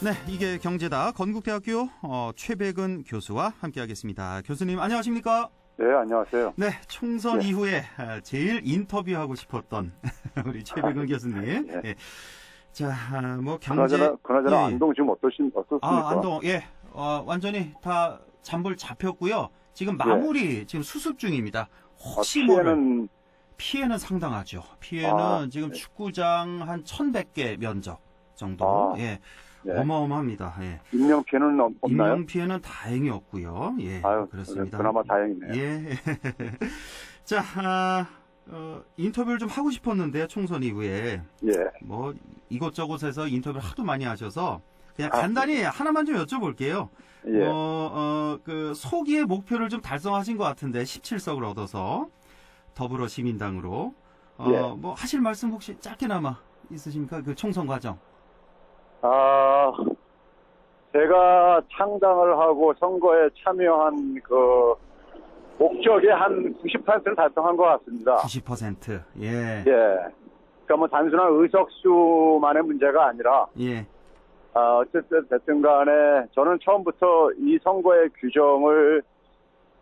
네, 이게 경제다. 건국대학교 최백은 교수와 함께하겠습니다. 교수님 안녕하십니까? 네, 안녕하세요. 네, 총선 네. 이후에 제일 인터뷰하고 싶었던 우리 최백은 교수님. 네. 예. 자, 뭐 경제. 그나저나 예. 안동 지금 어떻습니까? 안동, 예, 완전히 다 잔불 잡혔고요. 지금 마무리 지금 수습 중입니다. 혹시 피해는 상당하죠. 피해는 지금 네. 축구장 한 1,100개 면적 정도. 예. 네. 어마어마합니다. 예. 인명 피해는 없나요? 인명 피해는 다행히 없고요. 예. 아유, 그렇습니다. 그나마 다행이네요. 예. 자, 인터뷰를 좀 하고 싶었는데요. 총선 이후에. 예. 뭐 이곳저곳에서 인터뷰를 하도 많이 하셔서 그냥 간단히 하나만 좀 여쭤볼게요. 예. 그 소기의 목표를 좀 달성하신 것 같은데 17석을 얻어서 더불어 시민당으로 예. 뭐 하실 말씀 혹시 짧게나마 있으십니까? 그 총선 과정. 제가 창당을 하고 선거에 참여한 그 목적의 한 90%를 달성한 것 같습니다. 90%. 예. 예. 그러니까 뭐 단순한 의석수만의 문제가 아니라 예. 어쨌든 됐든 간에 저는 처음부터 이 선거의 규정을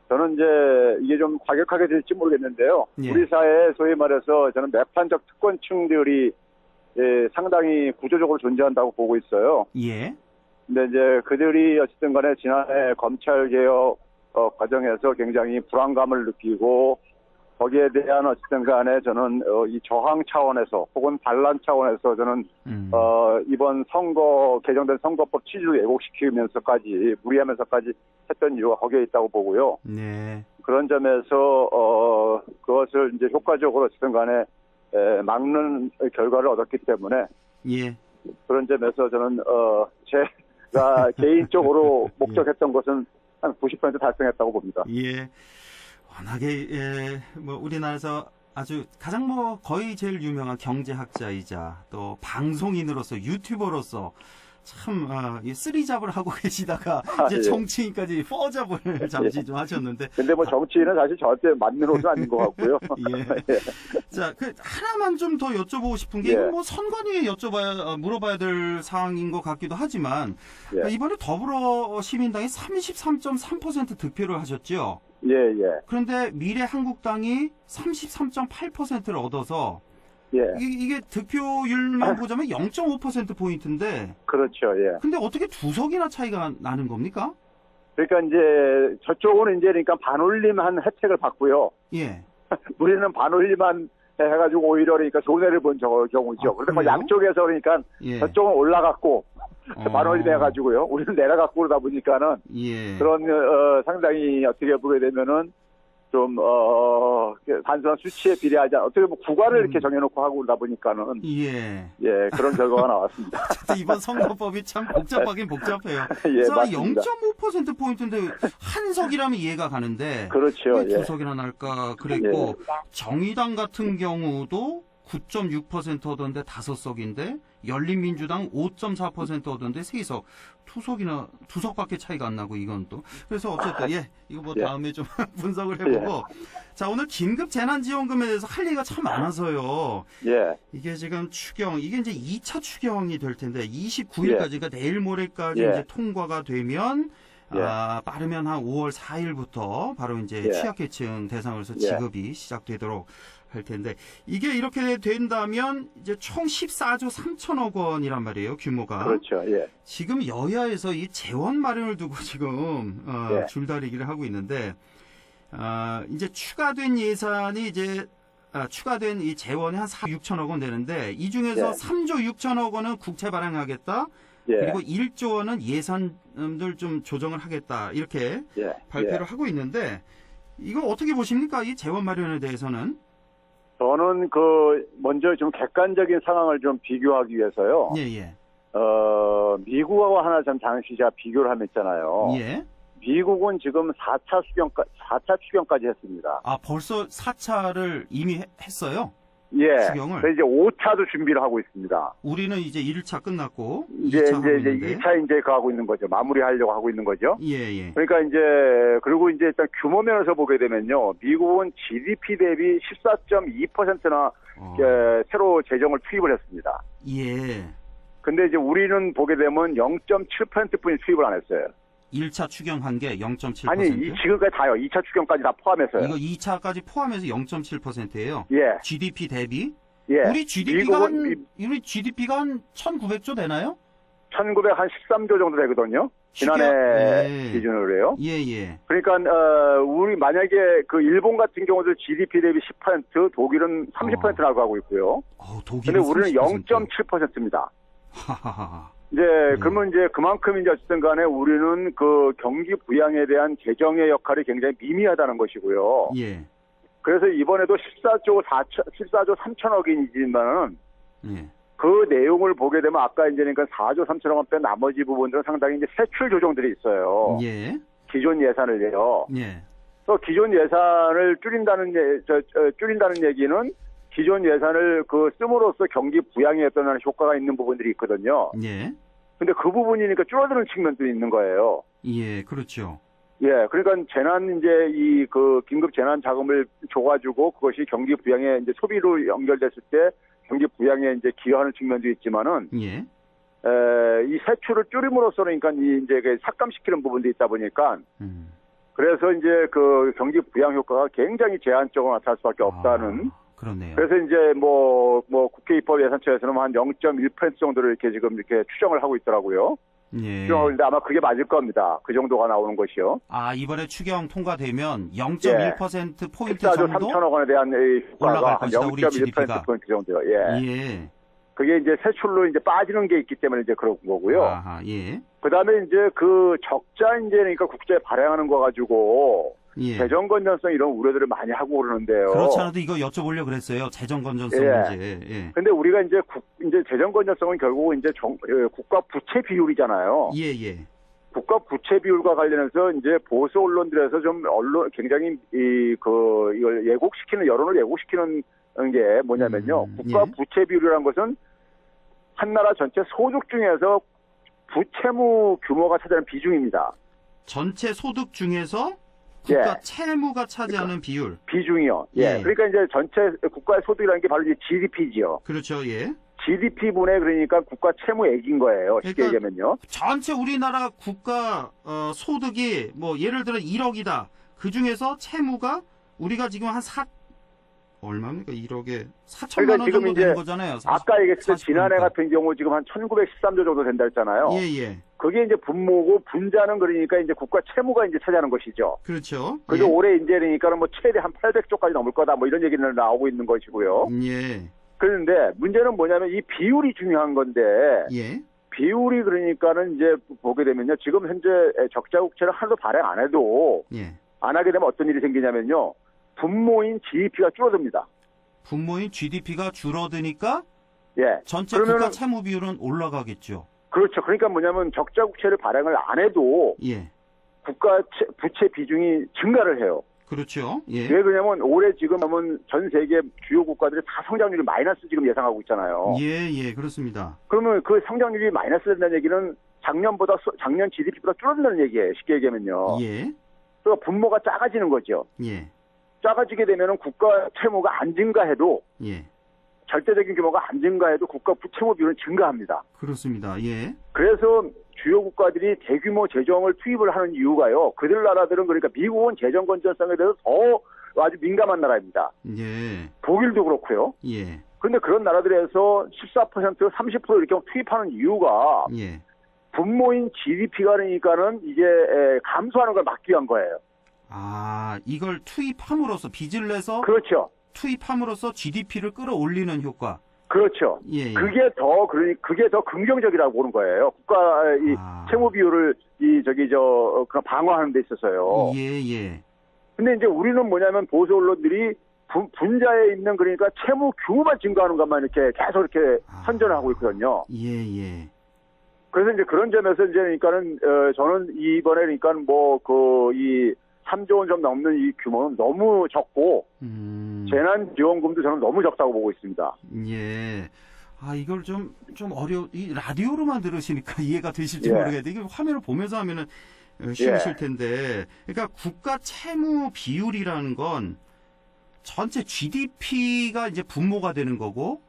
저는 이제 이게 좀 과격하게 될지 모르겠는데요. 예. 우리 사회에 소위 말해서 저는 매판적 특권층들이 상당히 구조적으로 존재한다고 보고 있어요. 예. 근데 이제 그들이 어쨌든 간에 지난해 검찰개혁 과정에서 굉장히 불안감을 느끼고 거기에 대한 어쨌든 간에 저는 이 저항 차원에서 혹은 반란 차원에서 저는 이번 개정된 선거법 취지를 왜곡시키면서까지 무리하면서까지 했던 이유가 거기에 있다고 보고요. 네. 그런 점에서 그것을 이제 효과적으로 어쨌든 간에 막는 결과를 얻었기 때문에 예. 그런 점에서 저는 제가 개인적으로 목적했던 것은 한 90% 달성했다고 봅니다. 예. 워낙에 뭐 우리나라에서 아주 가장 뭐 거의 제일 유명한 경제학자이자 또 방송인으로서 유튜버로서 참 쓰리잡을 하고 계시다가 이제 예. 정치인까지 포잡을 잠시 좀 하셨는데. 근데 뭐 정치인은 사실 저한테 맞는 옷은 아닌 것 같고요. 예. 자, 그 하나만 좀 더 여쭤보고 싶은 게 이건 뭐 선관위에 물어봐야 될 사항인 것 같기도 하지만 이번에 더불어 시민당이 33.3% 득표를 하셨죠. 예, 예. 그런데 미래한국당이 33.8%를 얻어서 이게 득표율만 보자면 0.5%포인트인데. 그렇죠, 예. 근데 어떻게 두 석이나 차이가 나는 겁니까? 그러니까 이제 저쪽은 이제 그러니까 반올림한 혜택을 받고요. 예. 우리는 반올림한 해가지고 오히려 그러니까 손해를 본 경우죠. 그런데 뭐 양쪽에서 그러니까 저쪽은 올라갔고 반올림 해가지고요. 우리는 내려갔고 그러다 보니까는 그런 상당히 어떻게 보게 되면은 좀 단순한 수치에 비례하지 않아 어떻게 뭐 구간을 이렇게 정해놓고 하고 그러다 보니까는 그런 결과가 나왔습니다. 이번 선거법이 참 복잡하긴 복잡해요. 예, 그래서 맞습니다. 0.5% 포인트인데 한 석이라면 이해가 가는데 그렇죠. 두 석이나 날까 그랬고 정의당 같은 경우도 9.6% 얻었는데 5석인데 열린민주당 5.4% 얻었는데 3석, 두 석밖에 차이가 안 나고 이건 또. 그래서 어쨌든 이거 뭐 다음에 좀 분석을 해보고. 자, 오늘 긴급 재난지원금에 대해서 할 얘기가 참 많아서요. 이게 지금 이게 이제 2차 추경이 될 텐데 29일까지 그러니까 내일 모레까지 이제 통과가 되면 빠르면 한 5월 4일부터 바로 이제 취약계층 대상으로서 지급이 시작되도록 할 텐데 이게 이렇게 된다면 이제 총 14조 3천억 원이란 말이에요, 규모가. 그렇죠. 지금 여야에서 이 재원 마련을 두고 지금 줄다리기를 하고 있는데 이제 추가된 예산이 이제 추가된 이 재원이 한 4조 6천억 원 되는데 이 중에서 3조 6천억 원은 국채 발행하겠다. 그리고 1조 원은 예산들 좀 조정을 하겠다. 이렇게 발표를 하고 있는데 이거 어떻게 보십니까? 이 재원 마련에 대해서는? 저는 먼저 좀 객관적인 상황을 좀 비교하기 위해서요. 미국하고 하나 좀 잠시 제가 비교를 하면 있잖아요. 미국은 지금 4차 추경까지 했습니다. 벌써 4차를 이미 했어요? 추경을? 그래서 이제 5차도 준비를 하고 있습니다. 우리는 이제 1차 끝났고, 이제 2차 2차 이제 하고 있는 거죠. 마무리하려고 하고 있는 거죠. 그러니까 이제, 그리고 이제 일단 규모 면에서 보게 되면요. 미국은 GDP 대비 14.2%나 새로 재정을 투입을 했습니다. 근데 이제 우리는 보게 되면 0.7%뿐이 투입을 안 했어요. 1차 추경한 게 0.7%? 아니, 지금까지 다요. 2차 추경까지 다 포함해서요. 이거 2차까지 포함해서 0.7%예요. 예. GDP 대비? 예. 우리 GDP가 한 1,900조 되나요? 1913조 정도 되거든요. 지난해 기준으로요. 예, 예. 그러니까 우리 만약에 그 일본 같은 경우도 GDP 대비 10%, 독일은 30%라고 하고 있고요. 독일은 근데 우리는 0.7%입니다. 하하하. 이제 그러면 이제 그만큼 이제 어쨌든 간에 우리는 그 경기 부양에 대한 재정의 역할이 굉장히 미미하다는 것이고요. 예. 그래서 이번에도 14조 3천억이지만은 예. 그 내용을 보게 되면 아까 이제 그러니까 4조 3천억 원 뺀 나머지 부분들은 상당히 이제 세출 조정들이 있어요. 예. 기존 예산을요. 예. 또 기존 예산을 줄인다는 얘기는 기존 예산을 그 씀으로써 경기 부양에 어떤 효과가 있는 부분들이 있거든요. 예. 근데 그 부분이니까 줄어드는 측면도 있는 거예요. 예, 그렇죠. 예, 그러니까 이제 이 그 긴급 재난 자금을 줘가지고 그것이 경기 부양에 이제 소비로 연결됐을 때 경기 부양에 이제 기여하는 측면도 있지만은, 예. 이 세출을 줄임으로써는 그러니까 이제 그 삭감시키는 부분도 있다 보니까, 그래서 이제 그 경기 부양 효과가 굉장히 제한적으로 나타날 수밖에 없다는. 그렇네요. 그래서 이제 뭐 국회 입법 예산처에서는 한 0.1% 정도를 이렇게 지금 이렇게 추정을 하고 있더라고요. 예. 근데 아마 그게 맞을 겁니다. 그 정도가 나오는 것이요. 이번에 추경 통과되면 0.1% 포인트 14조 정도 3천억 원에 대한 효과가 한 것이다, 우리 0.1% 포인트 정도요. 예. 예. 그게 이제 세출로 이제 빠지는 게 있기 때문에 이제 그런 거고요. 아하, 예. 그다음에 이제 그 적자 이제 그러니까 국제에 발행하는 거 가지고 예. 재정 건전성 이런 우려들을 많이 하고 그러는데요. 그렇지 않아도 이거 여쭤보려고 그랬어요. 재정 건전성 문제. 예. 근데 우리가 이제 재정 건전성은 결국 이제 국가 부채 비율이잖아요. 예, 예. 국가 부채 비율과 관련해서 이제 보수 언론들에서 좀 굉장히 이걸 여론을 왜곡시키는 게 뭐냐면요. 국가 부채 비율이라는 것은 한 나라 전체 소득 중에서 부채무 규모가 차지하는 비중입니다. 전체 소득 중에서 국가 채무가 차지하는 비율. 비중이요. 예. 그러니까 이제 전체 국가의 소득이라는 게 바로 이제 GDP지요. 그렇죠. 예. GDP분의 그러니까 국가 채무액인 거예요. 쉽게 그러니까 얘기하면요. 전체 우리나라 국가 소득이 뭐 예를 들어 1억이다. 그 중에서 채무가 우리가 지금 한 얼마입니까? 1억에 4천만 원 지금 정도 되는 거잖아요. 아까 얘기했을 때 지난해 같은 경우 지금 한 1913조 정도 된다 했잖아요. 예, 예. 그게 이제 분모고 분자는 그러니까 이제 국가 채무가 이제 차지하는 것이죠. 그렇죠. 그래서 올해 이제 그러니까는 뭐 최대 한 800조까지 넘을 거다 뭐 이런 얘기는 나오고 있는 것이고요. 예. 그런데 문제는 뭐냐면 이 비율이 중요한 건데 예. 비율이 그러니까는 이제 보게 되면요. 지금 현재 적자 국채를 하나도 발행 안 해도 안 하게 되면 어떤 일이 생기냐면요. 분모인 GDP가 줄어듭니다. 분모인 GDP가 줄어드니까 전체 그러면은, 국가 채무 비율은 올라가겠죠. 그렇죠. 그러니까 뭐냐면 적자 국채를 발행을 안 해도 국가 부채 비중이 증가를 해요. 그렇죠. 예. 왜 그러냐면 올해 지금 하면 전 세계 주요 국가들이 다 성장률이 마이너스 지금 예상하고 있잖아요. 예, 예, 그렇습니다. 그러면 그 성장률이 마이너스 된다는 얘기는 작년 GDP보다 줄어든다는 얘기예요. 쉽게 얘기하면요. 예. 그러니까 분모가 작아지는 거죠. 예. 작아지게 되면은 국가 채무가 안 증가해도 절대적인 규모가 안 증가해도 국가 부채무 비율은 증가합니다. 그렇습니다. 예. 그래서 주요 국가들이 대규모 재정을 투입을 하는 이유가요. 그들 나라들은 그러니까 미국은 재정 건전성에 대해서 더 아주 민감한 나라입니다. 예. 독일도 그렇고요. 예. 그런데 그런 나라들에서 14%, 30% 이렇게 투입하는 이유가 분모인 GDP가 그러니까는 이제 감소하는 걸 막기 위한 거예요. 이걸 투입함으로써 빚을 내서 그렇죠. 투입함으로써 GDP를 끌어올리는 효과. 그렇죠. 예. 그게 더 긍정적이라고 보는 거예요. 국가 채무 비율을 그냥 방어하는 데 있어서요. 예. 근데 이제 우리는 뭐냐면 보수 언론들이 분자에 있는 그러니까 채무 규모만 증가하는 것만 이렇게 계속 이렇게 선전을 하고 있거든요. 예. 그래서 이제 그런 점에서 이제 그러니까는 저는 이번에 그러니까 이 3조 원 좀 넘는 이 규모는 너무 적고 재난지원금도 저는 너무 적다고 보고 있습니다. 예. 이걸 좀 이 라디오로만 들으시니까 이해가 되실지 모르겠는데 이게 화면을 보면서 하면은 쉬우실 텐데. 그러니까 국가 채무 비율이라는 건 전체 GDP가 이제 분모가 되는 거고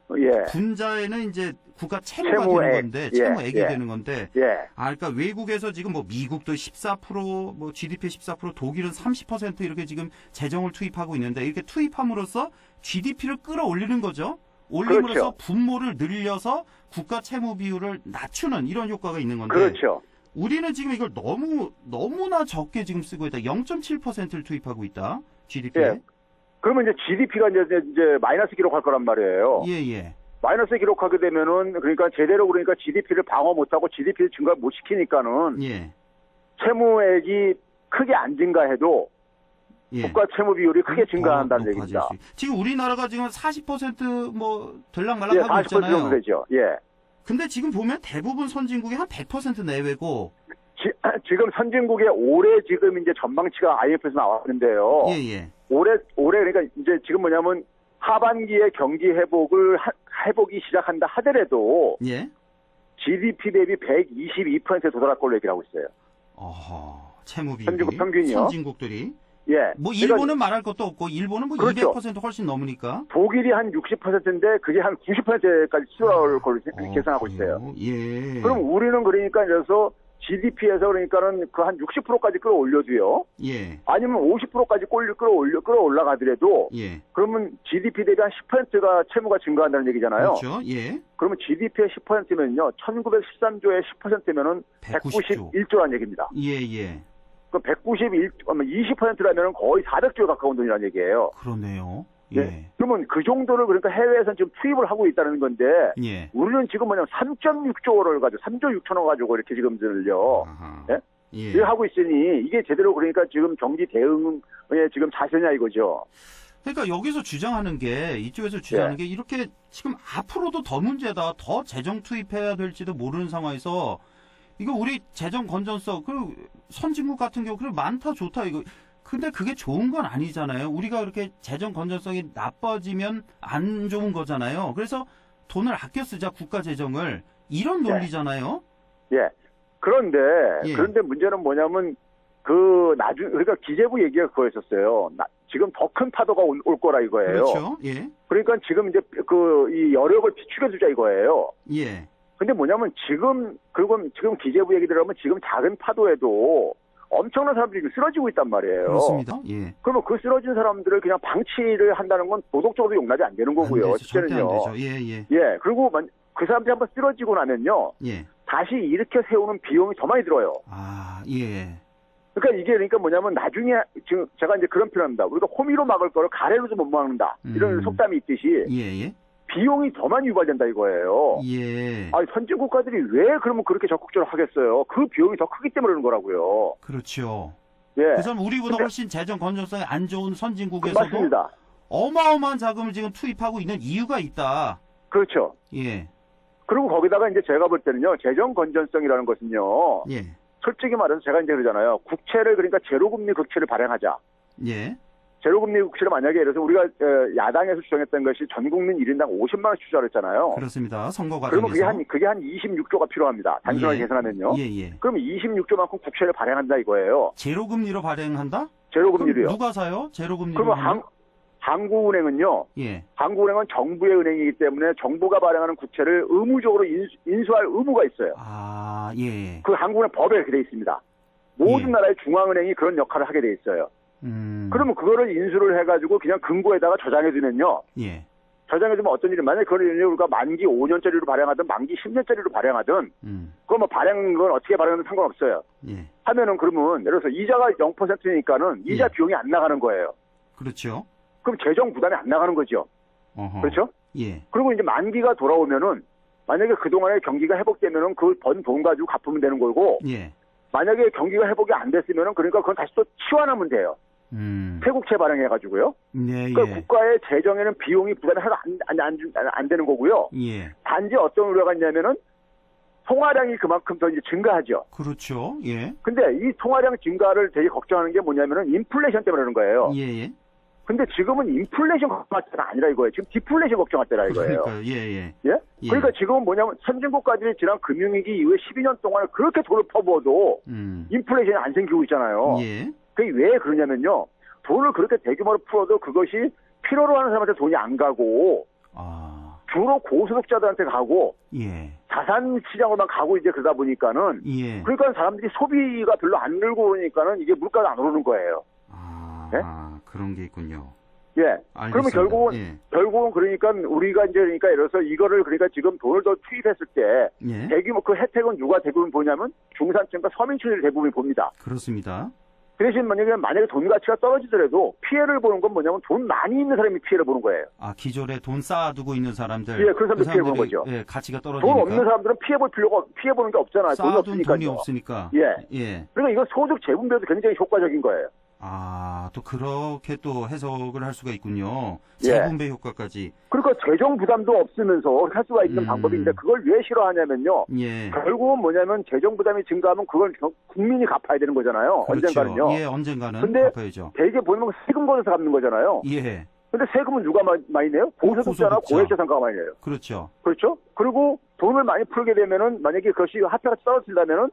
분자에는 이제 국가 채무가 채무액. 되는 건데, 채무액이 되는 건데, 예. 그러니까 외국에서 지금 뭐 미국도 14%, 뭐 GDP 14%, 독일은 30% 이렇게 지금 재정을 투입하고 있는데, 이렇게 투입함으로써 GDP를 끌어올리는 거죠. 올림으로써 그렇죠. 분모를 늘려서 국가 채무 비율을 낮추는 이런 효과가 있는 건데, 그렇죠. 우리는 지금 이걸 너무나 적게 지금 쓰고 있다. 0.7%를 투입하고 있다. GDP에. 예. 그러면 이제 GDP가 이제 마이너스 기록할 거란 말이에요. 예. 마이너스 기록하게 되면은 그러니까 제대로 그러니까 GDP를 방어 못하고 GDP를 증가 못 시키니까는 예. 채무액이 크게 안 증가해도 예. 국가 채무 비율이 크게 증가한다는 높아질 얘기입니다. 수 지금 우리나라가 지금 40%뭐 예, 들락말락하고 40% 있잖아요. 정도 되죠. 예. 근데 지금 보면 대부분 선진국이 한 100% 내외고. 지금 선진국의 올해 지금 이제 전망치가 IMF에서 나왔는데요. 예. 올해 그러니까 이제 지금 뭐냐면 하반기에 경기 회복이 시작한다 하더라도 예. GDP 대비 122%에 도달할 걸로 얘기를 하고 있어요. 채무 비율이. 선진국 평균이요. 선진국들이. 예. 뭐 일본은 말할 것도 없고 일본은 뭐 그렇죠. 200% 훨씬 넘으니까. 독일이 한 60%인데 그게 한 90%까지 치러올 걸로 계산하고 있어요. 그래요? 예. 그럼 우리는 그러니까 그래서 GDP에서 그러니까는 그 한 60%까지 끌어올려도요. 예. 아니면 50%까지 끌어올라가더라도 예. 그러면 GDP 대비 한 10%가 채무가 증가한다는 얘기잖아요. 그렇죠. 예. 그러면 GDP의 10%면요. 1913조의 10%면은 191조라는 얘기입니다. 예. 그 20%라면 거의 400조에 가까운 돈이라는 얘기예요. 그러네요. 예. 예. 그러면 그 정도를 그러니까 해외에서는 지금 투입을 하고 있다는 건데 예. 우리는 지금 뭐냐면 3.6조를 가지고 3조 6천억 가지고 이렇게 지금 들려. 예? 예. 하고 있으니 이게 제대로 그러니까 지금 경기 대응에 지금 자세냐 이거죠. 그러니까 여기서 주장하는 게 이쪽에서 주장하는 게 이렇게 지금 앞으로도 더 문제다. 더 재정 투입해야 될지도 모르는 상황에서 이거 우리 재정 건전성 그 선진국 같은 경우 그래 많다 좋다 이거 근데 그게 좋은 건 아니잖아요. 우리가 그렇게 재정 건전성이 나빠지면 안 좋은 거잖아요. 그래서 돈을 아껴 쓰자 국가 재정을 이런 논리잖아요. 예. 그런데 문제는 뭐냐면 그러니까 기재부 얘기가 그거였었어요. 지금 더 큰 파도가 올 거라 이거예요. 그렇죠. 예. 그러니까 지금 이제 이 여력을 비축해 두자 이거예요. 예. 근데 뭐냐면 지금 기재부 얘기 들어보면 지금 작은 파도에도 엄청난 사람들이 쓰러지고 있단 말이에요. 그렇습니다. 예. 그러면 그 쓰러진 사람들을 그냥 방치를 한다는 건 도덕적으로 용납이 안 되는 거고요. 실제는요. 절대 안 되죠. 예. 그리고 그 사람들이 한번 쓰러지고 나면요. 예. 다시 일으켜 세우는 비용이 더 많이 들어요. 예. 그러니까 이게 그러니까 뭐냐면 나중에 지금 제가 이제 그런 표현합니다. 우리가 호미로 막을 거를 가래로도 못 막는다. 이런 속담이 있듯이 예. 비용이 더 많이 유발된다 이거예요. 예. 아니 선진 국가들이 왜 그러면 그렇게 적극적으로 하겠어요? 그 비용이 더 크기 때문에 그런 거라고요. 그렇죠. 예. 그래서 우리보다 훨씬 재정 건전성이 안 좋은 선진국에서도 맞습니다. 어마어마한 자금을 지금 투입하고 있는 이유가 있다. 그렇죠. 예. 그리고 거기다가 이제 제가 볼 때는요, 재정 건전성이라는 것은요, 예. 솔직히 말해서 제가 이제 그러잖아요. 국채를 그러니까 제로금리 국채를 발행하자. 예. 제로금리 국채를 만약에 예를 들어서 우리가 야당에서 주장했던 것이 전 국민 1인당 50만 원씩 주자고 했잖아요. 그렇습니다. 선거 과정에서. 그러면 그게 한 26조가 필요합니다. 단순하게 계산하면요. 예. 그럼 26조만큼 국채를 발행한다 이거예요. 제로금리로 발행한다? 제로금리로요. 누가 사요? 제로금리로. 그러면 한국은행은요. 예. 한국은행은 정부의 은행이기 때문에 정부가 발행하는 국채를 의무적으로 인수할 의무가 있어요. 예. 그 한국은행 법에 그렇게 돼 있습니다. 모든 나라의 중앙은행이 그런 역할을 하게 돼 있어요. 그러면 그거를 인수를 해가지고 그냥 금고에다가 저장해두면요. 예. 저장해두면 어떤 일이 만약에 그걸 우리가 만기 5년짜리로 발행하든 만기 10년짜리로 발행하든 그거 뭐 발행한 건 어떻게 발행하든 상관없어요. 예. 하면은 그러면 예를 들어서 이자가 0%니까는 이자 비용이 안 나가는 거예요. 그렇죠. 그럼 재정 부담이 안 나가는 거죠. 그렇죠? 예. 그리고 이제 만기가 돌아오면은 만약에 그동안에 경기가 회복되면은 그 번 돈 가지고 갚으면 되는 거고 예. 만약에 경기가 회복이 안 됐으면은 그러니까 그건 다시 또 치환하면 돼요. 태국채 발행해가지고요. 네, 그러니까 국가의 재정에는 비용이 부담이 하나도 안 되는 거고요. 예. 단지 어떤 우려가 있냐면은 통화량이 그만큼 더 이제 증가하죠. 그렇죠. 예. 근데 이 통화량 증가를 되게 걱정하는 게 뭐냐면은 인플레이션 때문에 그러는 거예요. 예. 근데 지금은 인플레이션 걱정할 때가 아니라 이거예요. 지금 디플레이션 걱정할 때라 이거예요. 그러니까요. 예. 그러니까 지금은 뭐냐면 선진국가들이 지난 금융위기 이후에 12년 동안 그렇게 돈을 퍼부어도 인플레이션이 안 생기고 있잖아요. 예. 그게 왜 그러냐면요. 돈을 그렇게 대규모로 풀어도 그것이 필요로 하는 사람한테 돈이 안 가고 주로 고소득자들한테 가고 예. 자산 시장으로만 가고 이제 그러다 보니까는 예. 그러니까 사람들이 소비가 별로 안 늘고 그러니까는 이게 물가가 안 오르는 거예요. 아, 네? 그런 게 있군요. 예. 알겠습니다. 그러면 결국은 그러니까 우리가 이제 그러니까 예를 들어서 이거를 그러니까 지금 돈을 더 투입했을 때 예. 대규모 그 혜택은 누가 대부분 보냐면 중산층과 서민층이 대부분 봅니다. 그렇습니다. 그 대신 만약에 돈 가치가 떨어지더라도 피해를 보는 건 뭐냐면 돈 많이 있는 사람이 피해를 보는 거예요. 아, 기존에 돈 쌓아두고 있는 사람들. 예, 그런 사람들 피해 보는 거죠. 예, 가치가 떨어지니까. 돈 없는 사람들은 피해 보는 게 없잖아요. 돈이 쌓아둔 없으니까요. 돈이 없으니까. 예. 예. 그러니까 이거 소득 재분배도 굉장히 효과적인 거예요. 아, 또 그렇게 또 해석을 할 수가 있군요. 예. 재분배 효과까지. 그러니까 재정 부담도 없으면서 할 수가 있는 방법인데 그걸 왜 싫어하냐면요. 예. 결국은 뭐냐면 재정 부담이 증가하면 그걸 국민이 갚아야 되는 거잖아요. 그렇죠. 언젠가는요. 예, 언젠가는 근데 갚아야죠. 대개 보면 세금 걷어서 갚는 거잖아요. 예. 근데 세금은 누가 많이 내요? 고소득자나 고소득자. 고액자산가가 많이 내요. 그렇죠. 그렇죠? 그리고 돈을 많이 풀게 되면은 만약에 그것이 화폐가 떨어진다면은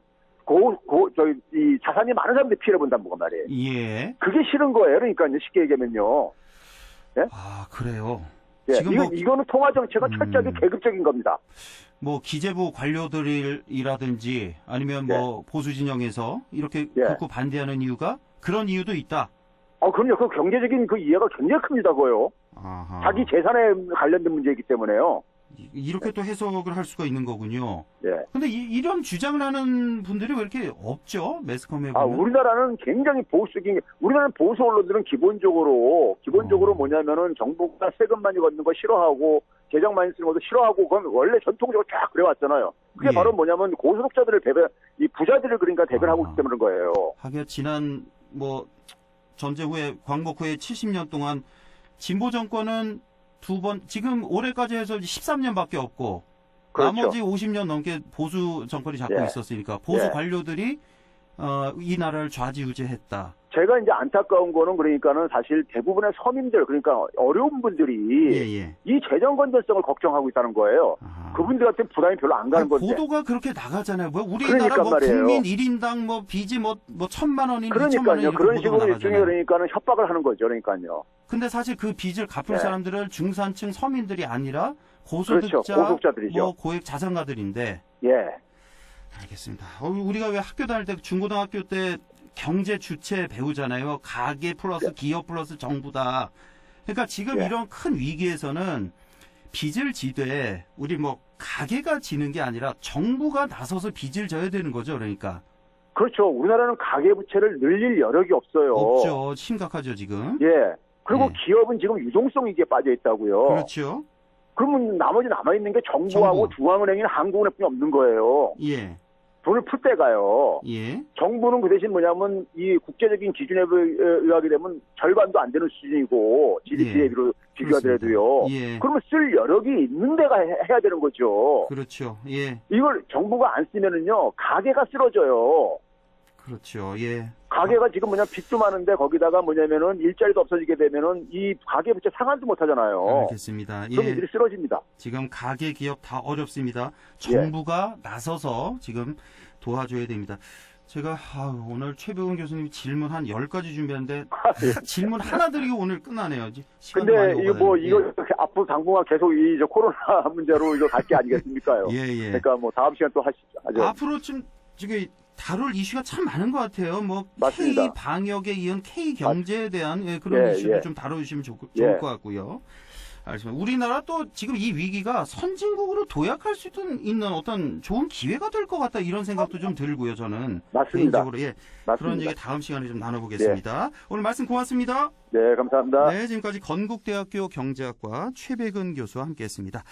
이 자산이 많은 사람들이 피해를 본다는 거 말이에요. 예. 그게 싫은 거예요. 그러니까 쉽게 얘기하면요. 예? 아, 그래요. 예, 지금 이거는 통화 정책은 철저하게 계급적인 겁니다. 뭐 기재부 관료들이라든지 아니면 뭐 보수 진영에서 이렇게 극구 반대하는 이유가 그런 이유도 있다. 그럼요. 그 경제적인 그 이해가 굉장히 큽니다, 그거요. 아하. 자기 재산에 관련된 문제이기 때문에요. 이렇게 또 해석을 할 수가 있는 거군요. 예. 근데 이런 주장을 하는 분들이 왜 이렇게 없죠? 매스컴에 보면. 우리나라는 굉장히 보수적인, 우리나라는 보수 언론들은 기본적으로 뭐냐면은 정부가 세금 많이 걷는 거 싫어하고, 재정 많이 쓰는 것도 싫어하고, 그건 원래 전통적으로 쫙 그래왔잖아요. 그게 바로 뭐냐면 고소득자들을 이 부자들을 그러니까 대변하고 있기 때문에 그런 거예요. 하긴 지난 전쟁 후에, 광복 후에 70년 동안 진보 정권은 지금 올해까지 해서 13년밖에 없고, 그렇죠. 나머지 50년 넘게 보수 정권이 잡고 있었으니까, 보수 관료들이, 이 나라를 좌지우지했다. 제가 이제 안타까운 거는 그러니까는 사실 대부분의 서민들, 그러니까 어려운 분들이 이 재정 건전성을 걱정하고 있다는 거예요. 그분들한테 부담이 별로 안 가는 건데. 보도가 그렇게 나가잖아요. 우리나라 국민 1인당 빚이 1,000만 원이니 2,000만 원이 그런 식으로 일종의 그러니까는 협박을 하는 거죠. 그러니까요. 근데 사실 그 빚을 갚을 사람들은 중산층 서민들이 아니라 고소득자, 그렇죠. 고소득자들이죠. 고액 자산가들인데. 예. 알겠습니다. 우리가 왜 학교 다닐 때 중고등학교 때 경제 주체 배우잖아요. 가계 플러스 기업 플러스 정부다. 그러니까 지금 이런 큰 위기에서는 빚을 지되 우리 가계가 지는 게 아니라 정부가 나서서 빚을 져야 되는 거죠. 그러니까. 그렇죠. 우리나라는 가계부채를 늘릴 여력이 없어요. 없죠. 심각하죠, 지금. 예. 그리고 기업은 지금 유동성 위기에 빠져 있다고요. 그렇죠. 그러면 나머지 남아있는 게 정부하고 중앙은행이나 한국은행뿐이 없는 거예요. 예. 돈을 풀 때가요. 예. 정부는 그 대신 뭐냐면 이 국제적인 기준에 의하게 되면 절반도 안 되는 수준이고 GDP 대비로 비교하더라도요. 그러면 쓸 여력이 있는 데가 해야 되는 거죠. 그렇죠. 예. 이걸 정부가 안 쓰면은요 가게가 쓰러져요. 그렇죠. 예. 가게가 지금 빚도 많은데 거기다가 뭐냐면은 일자리도 없어지게 되면은 이 가계 부채 상환도 못 하잖아요. 알겠습니다. 그럼 이들이 쓰러집니다. 지금 가계 기업 다 어렵습니다. 정부가 나서서 지금 도와줘야 됩니다. 제가 오늘 최백운 교수님 질문 한 10가지 준비했는데 질문 하나 드리고 오늘 끝나네요. 근데 이거 앞으로 당분간 계속 저 코로나 문제로 이거 갈 게 아니겠습니까요? 예. 그러니까 다음 시간 또 하시죠. 앞으로 지금 다룰 이슈가 참 많은 것 같아요. 맞습니다. K 방역에 이은 K 경제에 대한 그런 이슈도 좀 다뤄주시면 좋을 것 같고요. 알겠습니다. 우리나라 또 지금 이 위기가 선진국으로 도약할 수 있는 어떤 좋은 기회가 될 것 같다 이런 생각도 좀 들고요. 저는 맞습니다. 개인적으로 맞습니다. 그런 얘기 다음 시간에 좀 나눠보겠습니다. 오늘 말씀 고맙습니다. 네, 감사합니다. 네, 지금까지 건국대학교 경제학과 최백은 교수와 함께했습니다.